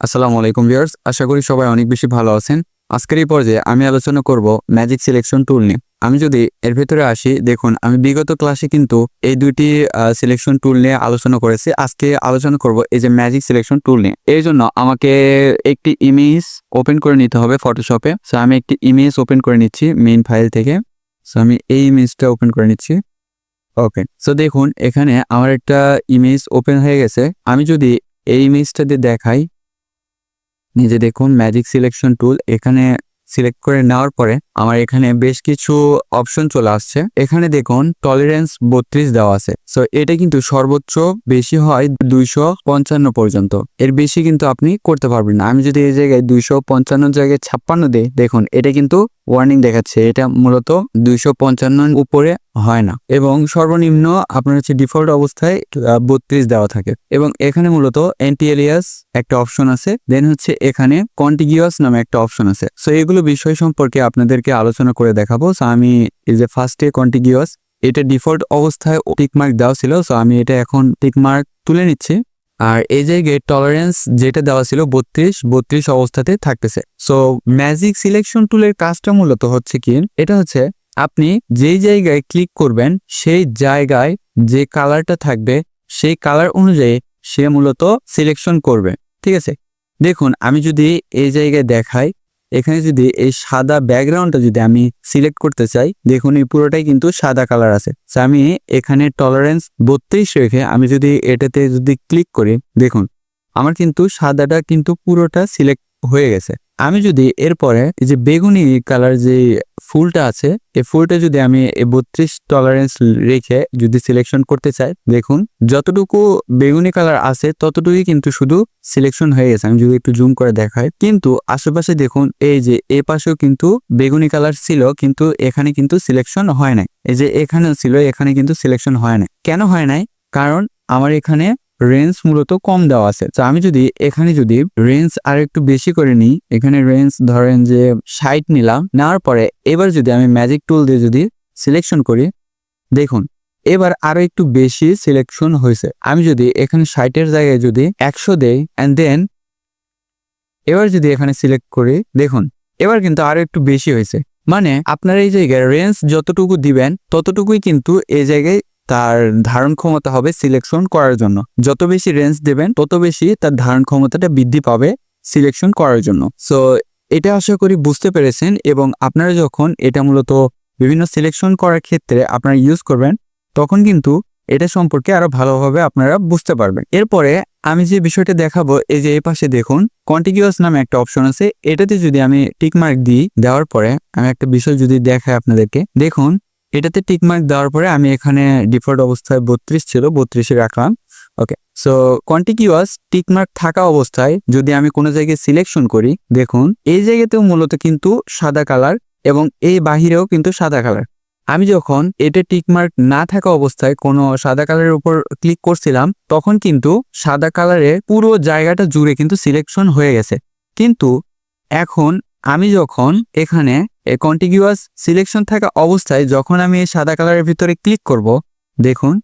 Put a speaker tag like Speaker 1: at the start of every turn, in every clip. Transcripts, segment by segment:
Speaker 1: আসসালামু আলাইকুম ভিউয়ার্স, আশা করি সবাই অনেক বেশি ভালো আছেন। আজকের এই পর্যায়ে আমি আলোচনা করব ম্যাজিক সিলেকশন টুল নিয়ে। আমি যদি এর ভেতরে আসি, দেখুন আমি বিগত ক্লাসে কিন্তু এই দুইটি সিলেকশন টুল নিয়ে আলোচনা করেছি। আজকে আলোচনা করব এই যে ম্যাজিক সিলেকশন টুল নিয়ে। এর জন্য আমাকে একটি ইমেজ ওপেন করে নিতে হবে ফটোশপে। সো আমি একটি ইমেজ ওপেন করে নিচ্ছি মেইন ফাইল থেকে। সো আমি এই ইমেজটা ওপেন করে নিচ্ছি। ওকে, সো দেখুন এখানে আমার একটা ইমেজ ওপেন হয়ে গেছে। আমি যদি এই ইমেজটা দিয়ে দেখাই, নিজে দেখুন ম্যাজিক সিলেকশন টুল এখানে সিলেক্ট করে নেওয়ার পরে আমার এখানে বেশ কিছু অপশন চলে আসছে। এখানে দেখুন টলারেন্স 32 দেওয়া আছে। সো এটা কিন্তু সর্বোচ্চ বেশি হয় 255 পর্যন্ত, এর বেশি কিন্তু আপনি করতে পারবেন না। আমি যদি এই জায়গায় 255 জায়গায় 56 দিই, দেখুন এটা কিন্তু ওয়ার্নিং দেখাচ্ছে, এটা মূলত 255 উপরে হয় না, এবং সর্বনিম্ন আপনার হচ্ছে ডিফল্ট অবস্থায় 32 দেওয়া থাকে। এবং এখানে মূলত অ্যান্টি এলিয়াস একটা অপশন আছে, দেন হচ্ছে এখানে কন্টিগিউয়াস নামে একটা অপশন আছে। সো এগুলো বিষয় সম্পর্কে আপনাদেরকে আলোচনা করে দেখাবো। সো আমি এই যে ফার্স্টে কন্টিগিউয়াস, এটা ডিফল্ট অবস্থায় টিকমার্ক দেওয়া ছিল। সো আমি এটা এখন টিকমার্ক তুলে নিচ্ছি। আর এই জায়গায় টলারেন্স যেটা দেওয়া ছিল 32 অবস্থাতে থাকতেছে। সো ম্যাজিক সিলেকশন টুলের কাজটা মূলত হচ্ছে কি, এটা হচ্ছে আপনি যেই জায়গায় ক্লিক করবেন সেই জায়গায় যে কালারটা থাকবে সেই কালার অনুযায়ী সে মূলত সিলেকশন করবে। ঠিক আছে, দেখুন আমি যদি এই জায়গায় দেখাই, এখানে যদি এই সাদা ব্যাকগ্রাউন্ডটা যদি আমি সিলেক্ট করতে চাই, দেখুন এই পুরোটাই কিন্তু সাদা কালার আছে। আমি এখানে টলারেন্স 32 রেখে আমি যদি এটাতে যদি ক্লিক করি, দেখুন আমার কিন্তু সাদাটা কিন্তু পুরোটা সিলেক্ট হয়ে গেছে। আমি যদি এরপরে এই যে বেগুনি কালার যে ফুলটা আছে, এই ফুলটা যদি আমি 32 টলারেন্স রেখে যদি সিলেকশন করতে চাই, দেখুন যতটুকু বেগুনি কালার আছে ততটুকুই কিন্তু শুধু সিলেকশন হয়ে গেছে। আমি যদি একটু জুম করে দেখাই, কিন্তু আশেপাশে দেখুন এই যে এ পাশেও কিন্তু বেগুনি কালার ছিল, কিন্তু এখানে কিন্তু সিলেকশন হয় নাই। এই যে এখানেও ছিল, এখানে কিন্তু সিলেকশন হয় নাই। কেন হয় নাই? কারণ আমার এখানে রেঞ্জ মূলত কম দেওয়া আছে। তো আমি যদি এখানে যদি রেঞ্জ আর একটু বেশি করে নিই, এখানে রেঞ্জ ধরেন যে 60 নিলাম, নেওয়ার পরে এবার যদি আমি ম্যাজিক টুল দিয়ে যদি সিলেকশন করি, দেখুন এবার আরো একটু বেশি সিলেকশন হয়েছে। আমি যদি এখানে 60-এর জায়গায় যদি 100 দেই অ্যান্ড দেন এবার যদি এখানে সিলেক্ট করি, দেখুন এবার কিন্তু আরো একটু বেশি হয়েছে। মানে আপনার এই জায়গায় রেঞ্জ যতটুকু দিবেন ততটুকুই কিন্তু এই জায়গায় তার ধারণ ক্ষমতা হবে সিলেকশন করার জন্য। যত বেশি রেঞ্জ দেবেন তত বেশি তার ধারণ ক্ষমতাটা বৃদ্ধি পাবে সিলেকশন করার জন্য। সো এটা আশা করি বুঝতে পেরেছেন, এবং আপনারা যখন এটা মূলত বিভিন্ন সিলেকশন করার ক্ষেত্রে আপনারা ইউজ করবেন, তখন কিন্তু এটা সম্পর্কে আরো ভালোভাবে আপনারা বুঝতে পারবেন। এরপরে আমি যে বিষয়টা দেখাবো, এই যে এই পাশে দেখুন কন্টিগিউয়াস নামে একটা অপশন আছে। এটাতে যদি আমি টিকমার্ক দিই, দেওয়ার পরে আমি একটা বিষয় যদি দেখাই আপনাদেরকে, দেখুন এটাতে টিকমার্ক দেওয়ার পরে আমি এখানে ডিফল্ট অবস্থায় 32 ছিল, 32-এ রাখলাম। ওকে, সো কন্টিগিউয়াস টিকমার্ক থাকা অবস্থায় যদি আমি কোনো জায়গায় সিলেকশন করি, দেখুন এই জায়গাতেও মূলত কিন্তু সাদা কালার, এবং এই বাহিরেও কিন্তু সাদা কালার। আমি যখন এটা টিকমার্ক না থাকা অবস্থায় কোনো সাদা কালারের উপর ক্লিক করছিলাম, তখন কিন্তু সাদা কালারের পুরো জায়গাটা জুড়ে কিন্তু সিলেকশন হয়ে গেছে। কিন্তু এখন আমি যখন এখানে কন্টিগিউয়াস সিলেকশন থাকা অবস্থায় যখন আমি এই সাদা কালারের ভিতরে ক্লিক করব, দেখুন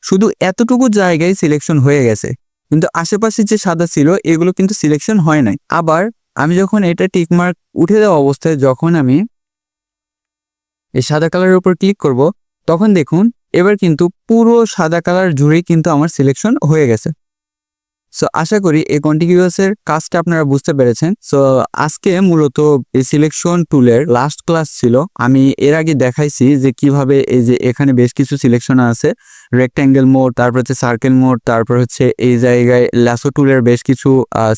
Speaker 1: শুধু এতটুকু জায়গায় সিলেকশন হয়ে গেছে, কিন্তু আশেপাশে যে সাদা ছিল এগুলো কিন্তু সিলেকশন হয় নাই। আবার আমি যখন এটা টিকমার্ক উঠে দেওয়া অবস্থায় যখন আমি এই সাদা কালারের উপর ক্লিক করব, তখন দেখুন এবার কিন্তু পুরো সাদা কালার জুড়েই কিন্তু আমার সিলেকশন হয়ে গেছে। সো আশা করি এই কন্টিগিউয়াসের কাজটা আপনারা বুঝতে পেরেছেন। সো আজকে মূলত এই সিলেকশন টুলের লাস্ট ক্লাস ছিল। আমি এর আগে দেখাইছি যে কিভাবে এই যে এখানে বেশ কিছু সিলেকশন আছে, রেক্ট্যাঙ্গেল মোড, তারপর হচ্ছে সার্কেল মোড, তারপর হচ্ছে এই জায়গায় ল্যাসো টুলের বেশ কিছু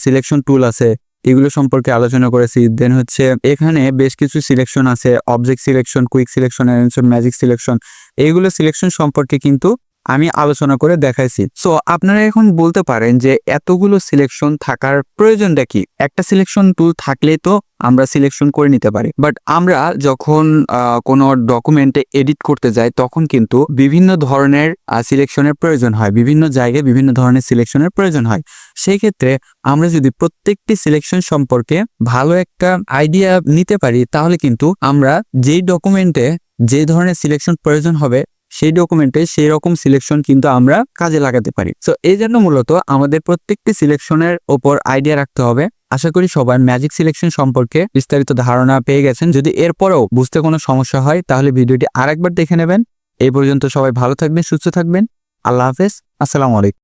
Speaker 1: সিলেকশন টুল আছে, এগুলো সম্পর্কে আলোচনা করেছি। দেন হচ্ছে এখানে বেশ কিছু সিলেকশন আছে, object selection, quick selection, magic selection, এইগুলো সিলেকশন সম্পর্কে কিন্তু আমি আলোচনা করে দেখাইছি। সো আপনারা এখন বলতে পারেন যে এতগুলো সিলেকশন থাকার প্রয়োজনটা কি? একটা সিলেকশন টুল থাকলেই তো আমরা সিলেকশন করে নিতে পারি। বাট আমরা যখন কোনো ডকুমেন্টে এডিট করতে যাই, তখন কিন্তু বিভিন্ন ধরনের সিলেকশনের প্রয়োজন হয়, বিভিন্ন জায়গায় বিভিন্ন ধরনের সিলেকশনের প্রয়োজন হয়। সেই ক্ষেত্রে আমরা যদি প্রত্যেকটি সিলেকশন সম্পর্কে ভালো একটা আইডিয়া নিতে পারি, তাহলে কিন্তু আমরা যেই ডকুমেন্টে যে ধরনের সিলেকশন প্রয়োজন হবে সেই ডকুমেন্টে সেই রকম সিলেকশন কিন্তু আমরা কাজে লাগাতে পারি। সো এই জন্য মূলত আমাদের প্রত্যেকটি সিলেকশনের ওপর আইডিয়া রাখতে হবে। আশা করি সবাই ম্যাজিক সিলেকশন সম্পর্কে বিস্তারিত ধারণা পেয়ে গেছেন। যদি এরপরেও বুঝতে কোনো সমস্যা হয় তাহলে ভিডিওটি আরেকবার দেখে নেবেন। এই পর্যন্ত সবাই ভালো থাকবেন, সুস্থ থাকবেন। আল্লাহ হাফেজ, আসসালামু আলাইকুম।